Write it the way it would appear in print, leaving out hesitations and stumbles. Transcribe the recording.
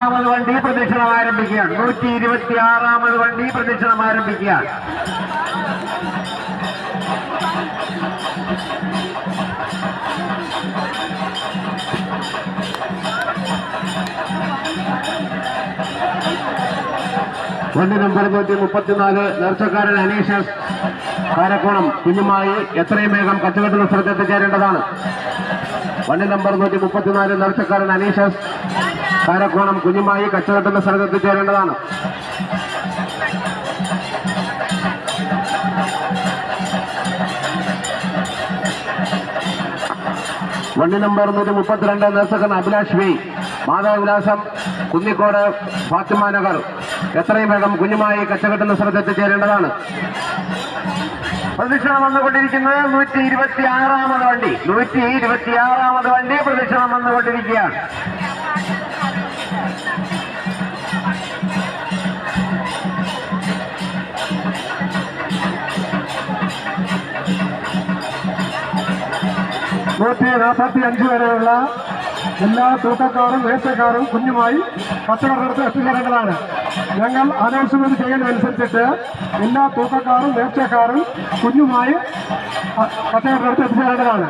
വണ്ടി പ്രദക്ഷിണം ആരംഭിക്കുകയാണ്. 126ാമത് വണ്ടി പ്രദക്ഷിണം ആരംഭിക്കുകയാണ്. വണ്ടി നമ്പർ 134 നേർച്ചക്കാരൻ അനീഷസ് കാരക്കോണം കുഞ്ഞുമായി എത്രയും വേഗം കച്ചുകെട്ടുന്ന സ്ഥലത്ത് എത്തിച്ചേരേണ്ടതാണ്. വണ്ടി നമ്പർ 134 നേർച്ചക്കാരൻ അനീഷസ് കാരക്കോണം കുഞ്ഞുമായി കച്ചുകെട്ടുന്ന സ്ഥലത്ത് എത്തിച്ചേരേണ്ടതാണ്. വണ്ടി നമ്പർ 132 നേർച്ചക്കൻ അഭിലാഷ് വി മാധവവിലാസം കുന്നിക്കോട് ഫാത്തിമ നഗർ എത്രയും വേഗം കുഞ്ഞുമായി കച്ചകെട്ടുന്ന സ്ഥലത്ത് എത്തിച്ചേരേണ്ടതാണ്. പ്രദക്ഷിണം വന്നുകൊണ്ടിരിക്കുന്നത് 126ാമത് വണ്ടി 126ാമത് വണ്ടി പ്രദക്ഷിണം വന്നുകൊണ്ടിരിക്കുകയാണ്. വരെയുള്ള എല്ലാ തൂക്കക്കാരും നേർച്ചക്കാരും കുഞ്ഞുമായി കച്ചവടത്ത് എത്തിച്ചേരേണ്ടതാണ്. ഞങ്ങൾ അനൗൺസ്മെന്റ് ചെയ്യുന്നതനുസരിച്ചിട്ട് എല്ലാ തൂക്കക്കാരും നേർച്ചക്കാരും കുഞ്ഞുമായി കച്ചവടത്ത് എത്തിച്ചേരേണ്ടതാണ്.